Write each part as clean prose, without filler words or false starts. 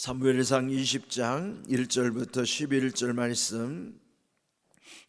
사무엘상 20장 1절부터 11절 말씀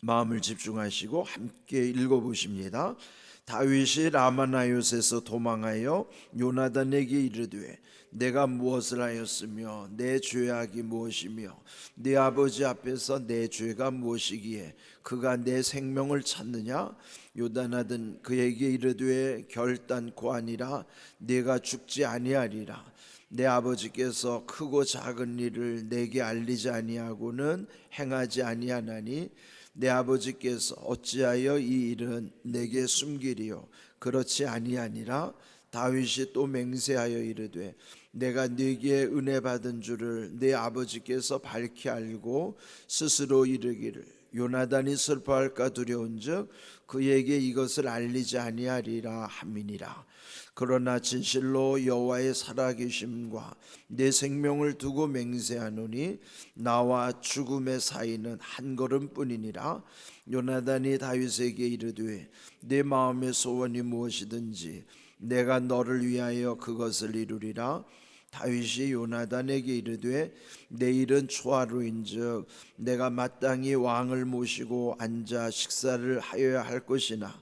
마음을 집중하시고 함께 읽어보십니다. 다윗이 라마나요스에서 도망하여 요나단에게 이르되 내가 무엇을 하였으며 내 죄악이 무엇이며 네 아버지 앞에서 내 죄가 무엇이기에 그가 내 생명을 찾느냐. 요나단 그에게 이르되 결단코 아니라 내가 죽지 아니하리라. 내 아버지께서 크고 작은 일을 내게 알리지 아니하고는 행하지 아니하나니 내 아버지께서 어찌하여 이 일은 내게 숨기리요. 그렇지 아니하니라. 다윗이 또 맹세하여 이르되 내가 네게 은혜 받은 줄을 내 아버지께서 밝히 알고 스스로 이르기를 요나단이 슬퍼할까 두려운즉 그에게 이것을 알리지 아니하리라 함이니라. 그러나 진실로 여호와의 살아계심과 내 생명을 두고 맹세하노니 나와 죽음의 사이는 한 걸음뿐이니라. 요나단이 다윗에게 이르되 내 마음의 소원이 무엇이든지 내가 너를 위하여 그것을 이루리라. 다윗이 요나단에게 이르되 내일은 초하루인즉 내가 마땅히 왕을 모시고 앉아 식사를 하여야 할 것이나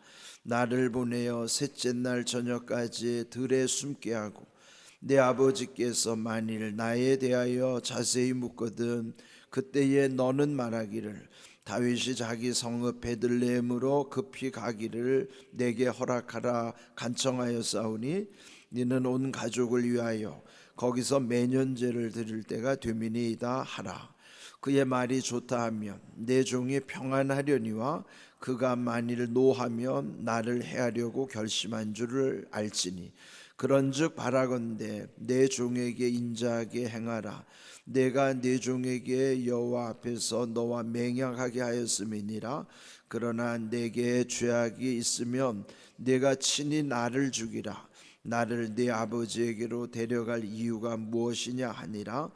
나를 보내어 셋째 날 저녁까지 들에 숨게 하고 내 아버지께서 만일 나에 대하여 자세히 묻거든 그때에 너는 말하기를 다윗이 자기 성읍 베들레헴으로 급히 가기를 내게 허락하라 간청하였사오니 이는 온 가족을 위하여 거기서 매년제를 드릴 때가 되미니이다 하라. 그의 말이 좋다 하면 내 종이 평안하려니와 그가 만일 노하면 나를 해하려고 결심한 줄을 알지니 그런즉 바라건대 내 종에게 인자하게 행하라. 내가 내 종에게 여호와 앞에서 너와 맹약하게 하였음이니라. 그러나 내게 죄악이 있으면 내가 친히 나를 죽이라. 나를 네 아버지에게로 데려갈 이유가 무엇이냐 하니라.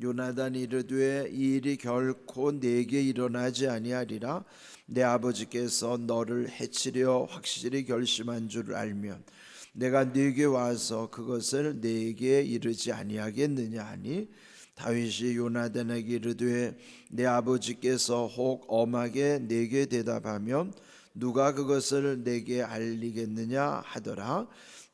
요나단이 이르되 이 일이 결코 내게 일어나지 아니하리라. 내 아버지께서 너를 해치려 확실히 결심한 줄 알면 내가 네게 와서 그것을 네게 이르지 아니하겠느냐 하니 다윗이 요나단에게 이르되 내 아버지께서 혹 엄하게 네게 대답하면 누가 그것을 내게 알리겠느냐 하더라.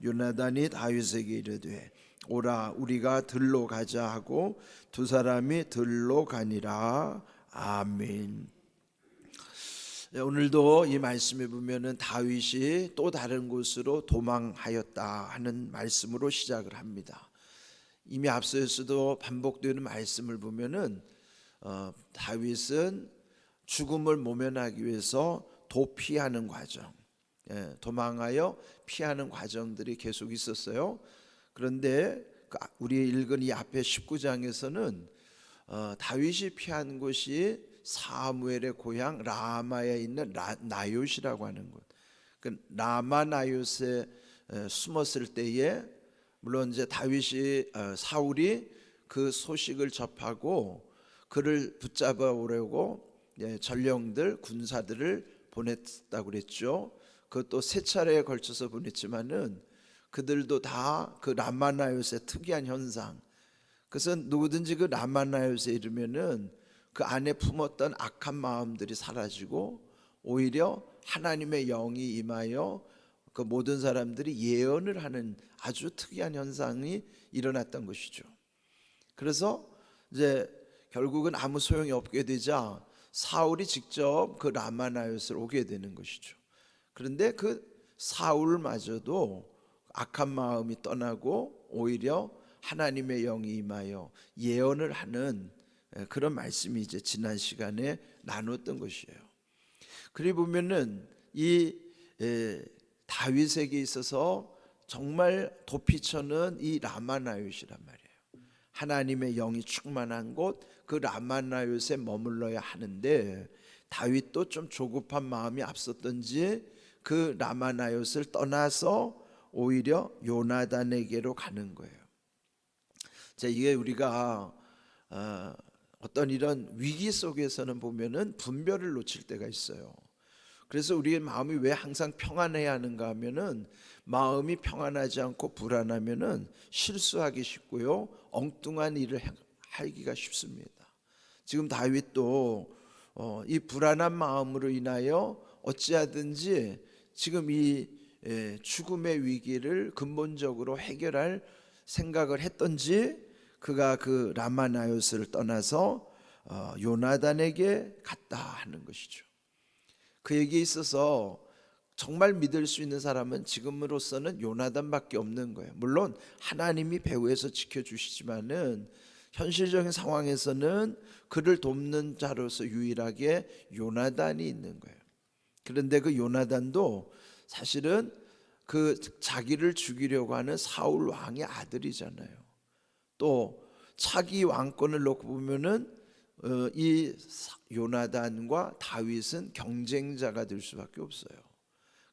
요나단이 다윗에게 이르되 오라 우리가 들로 가자 하고 두 사람이 들로 가니라. 아멘. 오늘도 이 말씀에 보면은 다윗이 또 다른 곳으로 도망하였다 하는 말씀으로 시작을 합니다. 이미 앞서서도 반복되는 말씀을 보면은 다윗은 죽음을 모면하기 위해서 도피하는 과정, 도망하여 피하는 과정들이 계속 있었어요. 그런데 우리 읽은 이 앞에 19장에서는 다윗이 피한 곳이 사무엘의 고향 라마에 있는 나요시라고 하는 곳. 그 라마 나요스에 숨었을 때에 물론 이제 다윗이 사울이 그 소식을 접하고 그를 붙잡아 오려고 전령들 군사들을 보냈다고 그랬죠. 그것도 세 차례에 걸쳐서 보냈지만은 그들도 다 그 라마나요스의 특이한 현상. 그것은 누구든지 그 라마나요스에 이르면은 그 안에 품었던 악한 마음들이 사라지고 오히려 하나님의 영이 임하여 그 모든 사람들이 예언을 하는 아주 특이한 현상이 일어났던 것이죠. 그래서 이제 결국은 아무 소용이 없게 되자 사울이 직접 그 라마나요스를 오게 되는 것이죠. 그런데 그 사울마저도 악한 마음이 떠나고 오히려 하나님의 영이 임하여 예언을 하는 그런 말씀이 이제 지난 시간에 나눴던 것이에요. 그리 보면은 이 다윗에게 있어서 정말 도피처는 이 라마나요시란 말이에요. 하나님의 영이 충만한 곳 그 라마나요스에 머물러야 하는데 다윗도 좀 조급한 마음이 앞섰던지 그 라마나요스를 떠나서 오히려 요나단에게로 가는 거예요. 자, 이게 우리가 어떤 이런 위기 속에서는 보면은 분별을 놓칠 때가 있어요. 그래서 우리의 마음이 왜 항상 평안해야 하는가 하면은 마음이 평안하지 않고 불안하면은 실수하기 쉽고요, 엉뚱한 일을 알기가 쉽습니다. 지금 다윗도 이 불안한 마음으로 인하여 어찌하든지 지금 이 죽음의 위기를 근본적으로 해결할 생각을 했던지 그가 그 라마나요스를 떠나서 요나단에게 갔다 하는 것이죠. 그에게 있어서 정말 믿을 수 있는 사람은 지금으로서는 요나단밖에 없는 거예요. 물론 하나님이 배후에서 지켜주시지만은 현실적인 상황에서는 그를 돕는 자로서 유일하게 요나단이 있는 거예요. 그런데 그 요나단도 사실은 그 자기를 죽이려고 하는 사울 왕의 아들이잖아요. 또 차기 왕권을 놓고 보면은 이 요나단과 다윗은 경쟁자가 될 수밖에 없어요.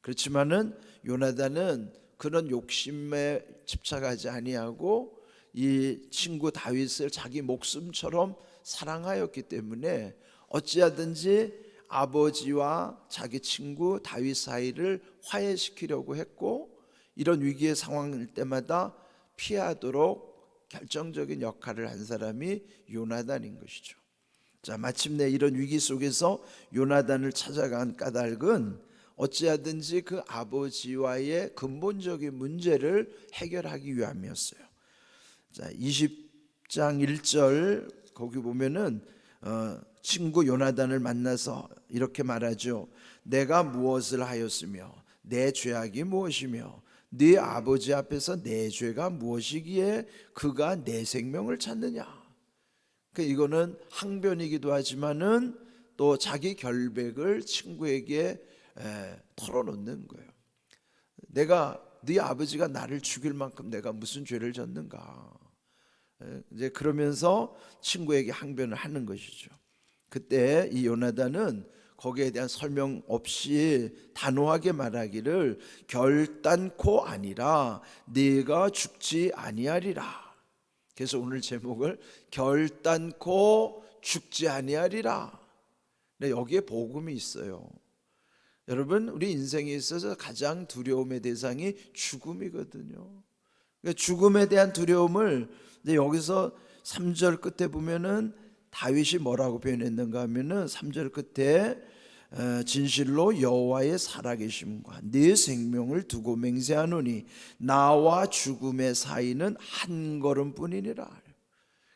그렇지만은 요나단은 그런 욕심에 집착하지 아니하고 이 친구 다윗을 자기 목숨처럼 사랑하였기 때문에 어찌하든지 아버지와 자기 친구 다윗 사이를 화해시키려고 했고, 이런 위기의 상황일 때마다 피하도록 결정적인 역할을 한 사람이 요나단인 것이죠. 자, 마침내 이런 위기 속에서 요나단을 찾아간 까닭은 어찌하든지 그 아버지와의 근본적인 문제를 해결하기 위함이었어요. 자, 20장 1절 거기 보면은 친구 요나단을 만나서 이렇게 말하죠. 내가 무엇을 하였으며 내 죄악이 무엇이며 네 아버지 앞에서 내 죄가 무엇이기에 그가 내 생명을 찾느냐. 이거는 항변이기도 하지만은 또 자기 결백을 친구에게 털어놓는 거예요. 내가 네 아버지가 나를 죽일 만큼 내가 무슨 죄를 졌는가. 이제 그러면서 친구에게 항변을 하는 것이죠. 그때 이 요나단은 거기에 대한 설명 없이 단호하게 말하기를 결단코 아니라 네가 죽지 아니하리라. 그래서 오늘 제목을 결단코 죽지 아니하리라. 여기에 복음이 있어요. 여러분, 우리 인생에 있어서 가장 두려움의 대상이 죽음이거든요. 죽음에 대한 두려움을 여기서 3절 끝에 보면은 다윗이 뭐라고 표현했는가 하면은 3절 끝에 진실로 여호와의 살아계심과 네 생명을 두고 맹세하노니 나와 죽음의 사이는 한 걸음뿐이니라.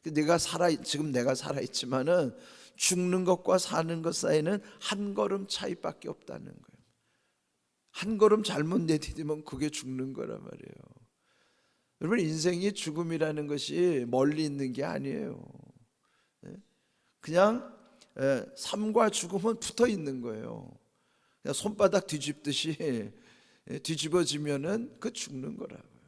지금 내가 살아 있지만은 죽는 것과 사는 것 사이는 한 걸음 차이밖에 없다는 거예요. 한 걸음 잘못 내디디면 그게 죽는 거란 말이에요. 여러분, 인생이 죽음이라는 것이 멀리 있는 게 아니에요. 그냥 삶과 죽음은 붙어 있는 거예요. 그냥 손바닥 뒤집듯이 뒤집어지면은 그 죽는 거라고요.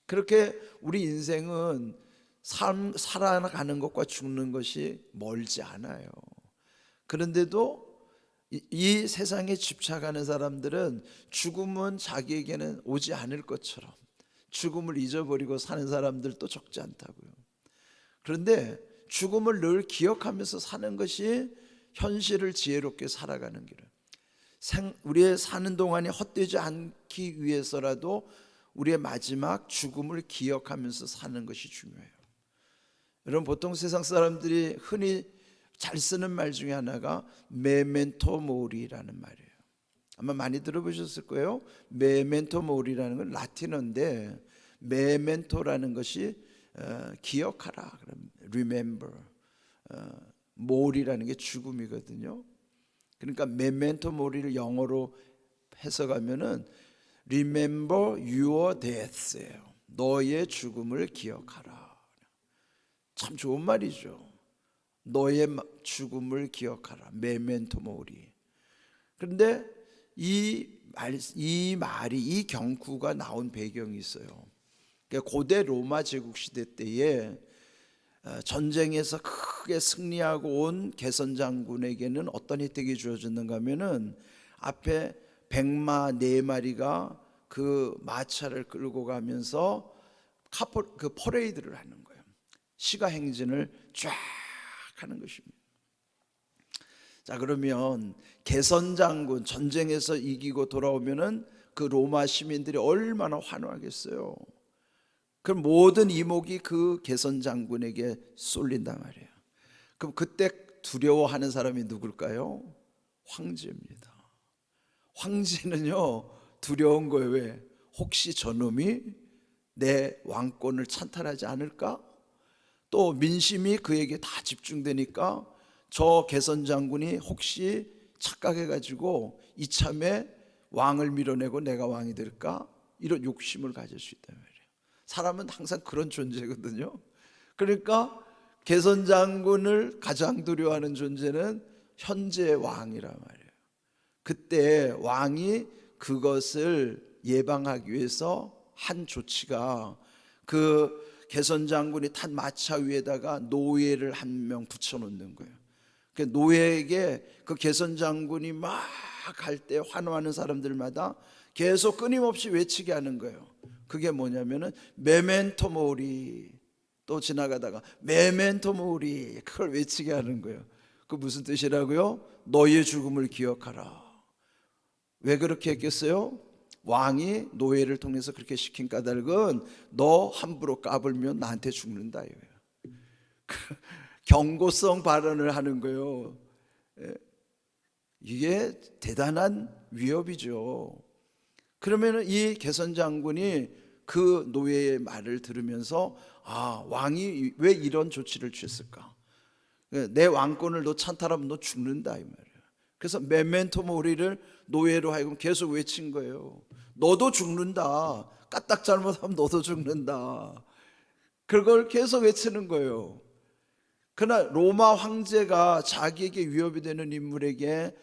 그렇게 우리 인생은 살아가는 것과 죽는 것이 멀지 않아요. 그런데도 이 세상에 집착하는 사람들은 죽음은 자기에게는 오지 않을 것처럼 죽음을 잊어버리고 사는 사람들도 적지 않다고요. 그런데 죽음을 늘 기억하면서 사는 것이 현실을 지혜롭게 살아가는 길이에요. 우리의 사는 동안이 헛되지 않기 위해서라도 우리의 마지막 죽음을 기억하면서 사는 것이 중요해요. 여러분, 보통 세상 사람들이 흔히 잘 쓰는 말 중에 하나가 메멘토 모리라는 말이에요. 아마 많이 들어보셨을 거예요. 메멘토 모리라는 건 라틴어인데 메멘토라는 것이 기억하라, 그럼 remember. 모리라는 게 죽음이거든요. 그러니까 메멘토 모리를 영어로 해석하면은 remember your death예요. 너의 죽음을 기억하라. 참 좋은 말이죠. 너의 죽음을 기억하라. 메멘토 모리. 그런데 이 말이 이 경구가 나온 배경이 있어요. 고대 로마 제국 시대 때에 전쟁에서 크게 승리하고 온 개선 장군에게는 어떤 혜택이 주어졌는가 하면은 앞에 백마 4마리가 그 마차를 끌고 가면서 그 퍼레이드를 하는 거예요. 시가 행진을 쫙 하는 것입니다. 자, 그러면 개선 장군 전쟁에서 이기고 돌아오면은 그 로마 시민들이 얼마나 환호하겠어요. 그럼 모든 이목이 그 게선 장군에게 쏠린단 말이에요. 그럼 그때 두려워하는 사람이 누굴까요? 황제입니다. 황제는요 두려운 거예요. 왜? 혹시 저놈이 내 왕권을 찬탈하지 않을까? 또 민심이 그에게 다 집중되니까 저 게선 장군이 혹시 착각해가지고 이참에 왕을 밀어내고 내가 왕이 될까? 이런 욕심을 가질 수 있단 말이에요. 사람은 항상 그런 존재거든요. 그러니까 게선 장군을 가장 두려워하는 존재는 현재 왕이란 말이에요. 그때 왕이 그것을 예방하기 위해서 한 조치가 그 게선 장군이 탄 마차 위에다가 노예를 한 명 붙여놓는 거예요. 그 노예에게 그 게선 장군이 막 갈 때 환호하는 사람들마다 계속 끊임없이 외치게 하는 거예요. 그게 뭐냐면은 메멘토 모리, 또 지나가다가 메멘토 모리, 그걸 외치게 하는 거예요. 그 무슨 뜻이라고요? 너희의 죽음을 기억하라. 왜 그렇게 했겠어요? 왕이 노예를 통해서 그렇게 시킨 까닭은 너 함부로 까불면 나한테 죽는다 이거예요. 경고성 발언을 하는 거예요. 이게 대단한 위협이죠. 그러면 이 게선 장군이 그 노예의 말을 들으면서 아, 왕이 왜 이런 조치를 취했을까? 내 왕권을 너 찬탈하면 너 죽는다 이 말이에요. 그래서 메멘토 모리를 노예로 하여금 계속 외친 거예요. 너도 죽는다. 까딱 잘못하면 너도 죽는다. 그걸 계속 외치는 거예요. 그러나 로마 황제가 자기에게 위협이 되는 인물에게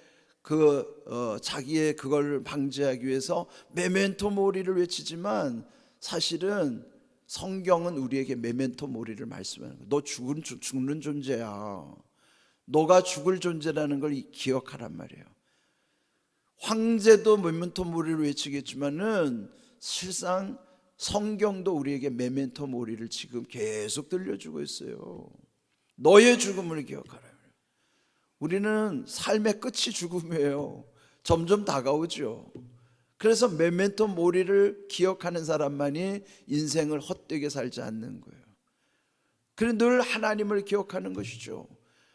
자기의 그걸 방지하기 위해서 메멘토 모리를 외치지만 사실은 성경은 우리에게 메멘토 모리를 말씀하는 거예요. 너 죽는 존재야. 너가 죽을 존재라는 걸 기억하란 말이에요. 황제도 메멘토 모리를 외치겠지만은 실상 성경도 우리에게 메멘토 모리를 지금 계속 들려주고 있어요. 너의 죽음을 기억하라. 우리는 삶의 끝이 죽음이에요. 점점 다가오죠. 그래서 메멘토 모리를 기억하는 사람만이 인생을 헛되게 살지 않는 거예요. 그래서 늘 하나님을 기억하는 것이죠.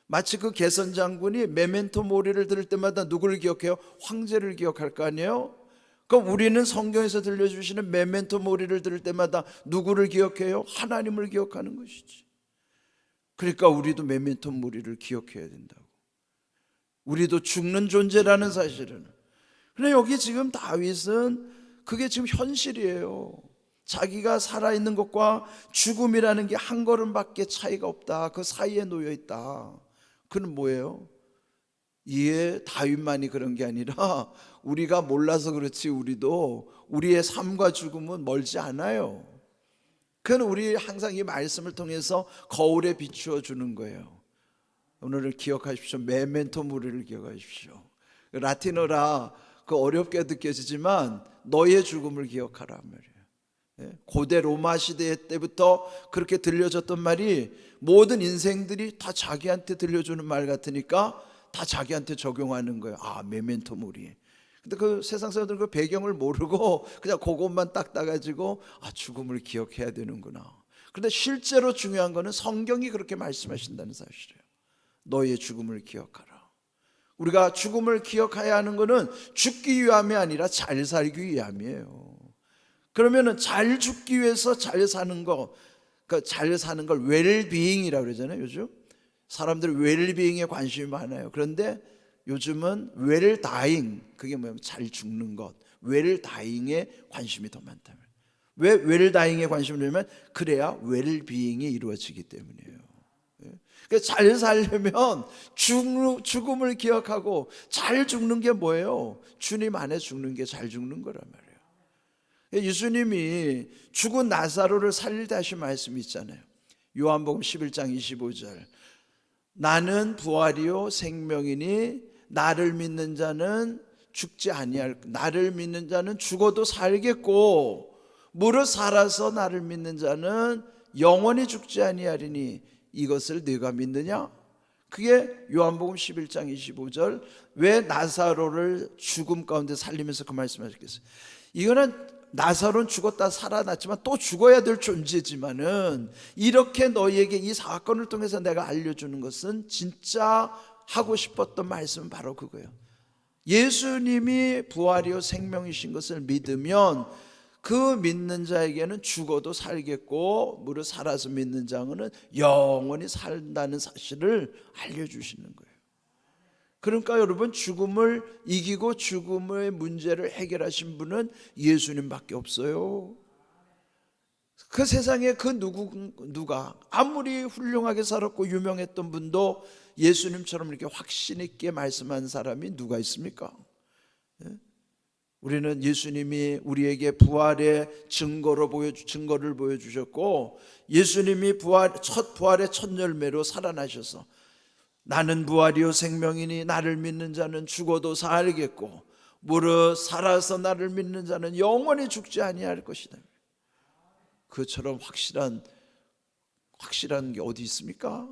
마치 그 게선 장군이 메멘토 모리를 들을 때마다 누구를 기억해요? 황제를 기억할 거 아니에요? 그럼 우리는 성경에서 들려주시는 메멘토 모리를 들을 때마다 누구를 기억해요? 하나님을 기억하는 것이지. 그러니까 우리도 메멘토 모리를 기억해야 된다고. 우리도 죽는 존재라는 사실은. 그런데 여기 지금 다윗은 그게 지금 현실이에요. 자기가 살아있는 것과 죽음이라는 게 한 걸음밖에 차이가 없다. 그 사이에 놓여 있다. 그는 뭐예요? 이에 다윗만이 그런 게 아니라 우리가 몰라서 그렇지 우리도 우리의 삶과 죽음은 멀지 않아요. 그는 우리 항상 이 말씀을 통해서 거울에 비추어 주는 거예요. 오늘을 기억하십시오. 메멘토 모리를 기억하십시오. 라틴어라 그 어렵게 느껴지지만 너의 죽음을 기억하라 말이에요. 고대 로마 시대 때부터 그렇게 들려졌던 말이 모든 인생들이 다 자기한테 들려주는 말 같으니까 다 자기한테 적용하는 거예요. 아, 메멘토 모리. 근데 그 세상 사람들은 그 배경을 모르고 그냥 그것만 딱 따가지고 아, 죽음을 기억해야 되는구나. 그런데 실제로 중요한 거는 성경이 그렇게 말씀하신다는 사실이에요. 너의 죽음을 기억하라. 우리가 죽음을 기억해야 하는 것은 죽기 위함이 아니라 잘 살기 위함이에요. 그러면은 잘 죽기 위해서 잘 사는 거, 그 잘 사는 걸 웰비잉이라고 그러잖아요. 요즘 사람들이 웰비잉에 관심이 많아요. 그런데 요즘은 웰다잉, 그게 뭐냐면 잘 죽는 것, 웰다잉에 관심이 더 많다면. 왜 웰다잉에 관심을 두냐면 그래야 웰비잉이 이루어지기 때문이에요. 잘 살려면 죽음을 기억하고 잘 죽는 게 뭐예요? 주님 안에 죽는 게 잘 죽는 거란 말이에요. 예수님이 죽은 나사로를 살릴 때 하신 말씀이 있잖아요. 요한복음 11장 25절. 나는 부활이요 생명이니 나를 믿는 자는 죽지 아니할, 나를 믿는 자는 죽어도 살겠고 무릇 살아서 나를 믿는 자는 영원히 죽지 아니하리니 이것을 네가 믿느냐? 그게 요한복음 11장 25절. 왜 나사로를 죽음 가운데 살리면서 그 말씀하셨겠어요? 이거는 나사로는 죽었다 살아났지만 또 죽어야 될 존재지만은 이렇게 너희에게 이 사건을 통해서 내가 알려주는 것은 진짜 하고 싶었던 말씀은 바로 그거예요. 예수님이 부활이요 생명이신 것을 믿으면 그 믿는 자에게는 죽어도 살겠고 무릇 살아서 믿는 자는 영원히 산다는 사실을 알려주시는 거예요. 그러니까 여러분, 죽음을 이기고 죽음의 문제를 해결하신 분은 예수님밖에 없어요. 그 세상에 그 누가 아무리 훌륭하게 살았고 유명했던 분도 예수님처럼 이렇게 확신 있게 말씀한 사람이 누가 있습니까? 우리는 예수님이 우리에게 부활의 증거를 보여주셨고, 예수님이 첫 부활의 첫 열매로 살아나셔서 나는 부활이요 생명이니 나를 믿는 자는 죽어도 살겠고 무릇 살아서 나를 믿는 자는 영원히 죽지 아니할 것이다. 그처럼 확실한 게 어디 있습니까?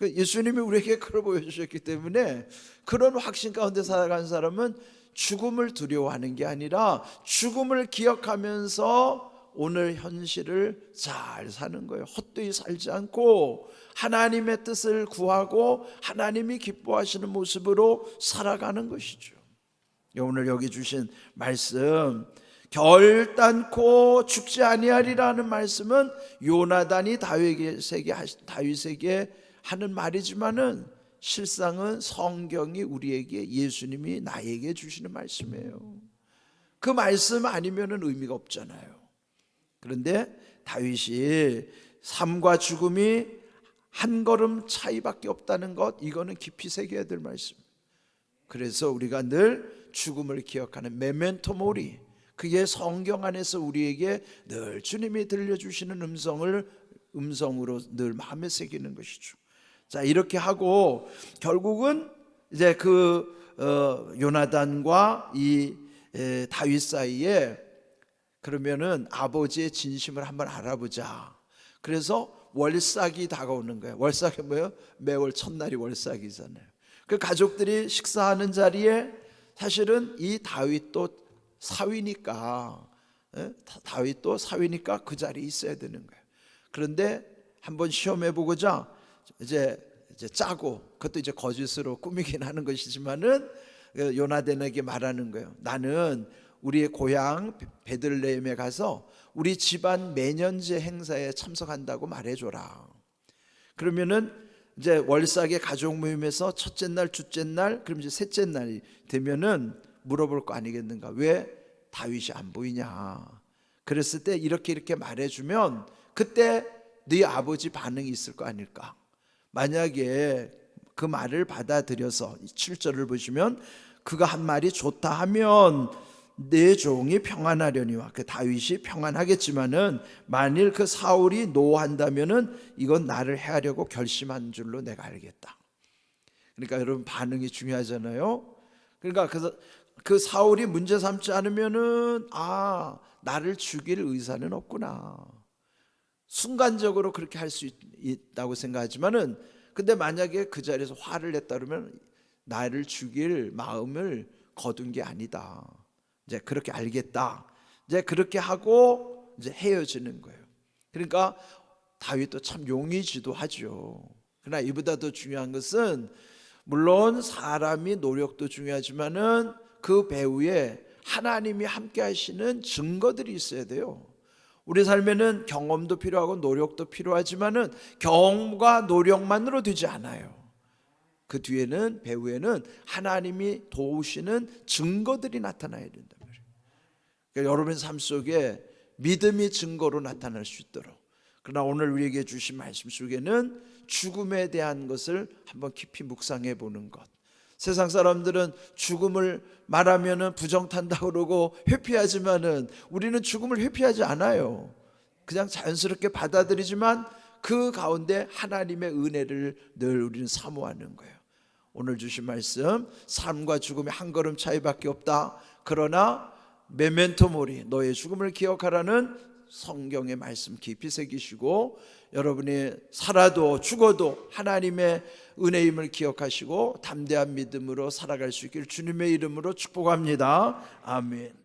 예수님이 우리에게 그걸 보여주셨기 때문에 그런 확신 가운데 살아가는 사람은 죽음을 두려워하는 게 아니라 죽음을 기억하면서 오늘 현실을 잘 사는 거예요. 헛되이 살지 않고 하나님의 뜻을 구하고 하나님이 기뻐하시는 모습으로 살아가는 것이죠. 오늘 여기 주신 말씀, 결단코 죽지 아니하리라는 말씀은 요나단이 다윗에게 하는 말이지만은 실상은 성경이 우리에게, 예수님이 나에게 주시는 말씀이에요. 그 말씀 아니면은 의미가 없잖아요. 그런데 다윗이 삶과 죽음이 한 걸음 차이밖에 없다는 것, 이거는 깊이 새겨야 될 말씀. 그래서 우리가 늘 죽음을 기억하는 메멘토 모리, 그게 성경 안에서 우리에게 늘 주님이 들려주시는 음성으로 늘 마음에 새기는 것이죠. 자, 이렇게 하고 결국은 이제 요나단과 이 다윗 사이에 그러면은 아버지의 진심을 한번 알아보자. 그래서 월삭이 다가오는 거예요. 월삭이 뭐예요? 매월 첫날이 월삭이잖아요. 그 가족들이 식사하는 자리에 사실은 이 다윗도 사위니까 그 자리에 있어야 되는 거예요. 그런데 한번 시험해 보고자 이제 짜고, 그것도 이제 거짓으로 꾸미긴 하는 것이지만은 요나단에게 말하는 거예요. 나는 우리의 고향 베들레헴에 가서 우리 집안 매년제 행사에 참석한다고 말해줘라. 그러면은 이제 월삭의 가족 모임에서 첫째 날, 둘째 날, 그럼 이제 셋째 날이 되면은 물어볼 거 아니겠는가? 왜 다윗이 안 보이냐? 그랬을 때 이렇게 말해주면 그때 네 아버지 반응이 있을 거 아닐까? 만약에 그 말을 받아들여서 7절을 보시면 그가 한 말이 좋다 하면 내 종이 평안하려니와, 그 다윗이 평안하겠지만은 만일 그 사울이 노한다면은 이건 나를 해하려고 결심한 줄로 내가 알겠다. 그러니까 여러분, 반응이 중요하잖아요. 그러니까 그 사울이 문제 삼지 않으면은 나를 죽일 의사는 없구나. 순간적으로 그렇게 할 수 있다고 생각하지만은, 근데 만약에 그 자리에서 화를 냈다 그러면 나를 죽일 마음을 거둔 게 아니다. 이제 그렇게 알겠다. 이제 그렇게 하고 이제 헤어지는 거예요. 그러니까 다윗도 참 용이지도 하죠. 그러나 이보다 더 중요한 것은, 물론 사람이 노력도 중요하지만은 그 배후에 하나님이 함께 하시는 증거들이 있어야 돼요. 우리 삶에는 경험도 필요하고 노력도 필요하지만은 경험과 노력만으로 되지 않아요. 그 뒤에는, 배후에는 하나님이 도우시는 증거들이 나타나야 된단 말이에요. 그러니까 여러분의 삶 속에 믿음이 증거로 나타날 수 있도록. 그러나 오늘 우리에게 주신 말씀 속에는 죽음에 대한 것을 한번 깊이 묵상해 보는 것. 세상 사람들은 죽음을 말하면은 부정탄다고 그러고 회피하지만은 우리는 죽음을 회피하지 않아요. 그냥 자연스럽게 받아들이지만 그 가운데 하나님의 은혜를 늘 우리는 사모하는 거예요. 오늘 주신 말씀, 삶과 죽음의 한 걸음 차이밖에 없다. 그러나 메멘토 모리, 너의 죽음을 기억하라는 성경의 말씀 깊이 새기시고, 여러분이 살아도 죽어도 하나님의 은혜임을 기억하시고 담대한 믿음으로 살아갈 수 있길 주님의 이름으로 축복합니다. 아멘.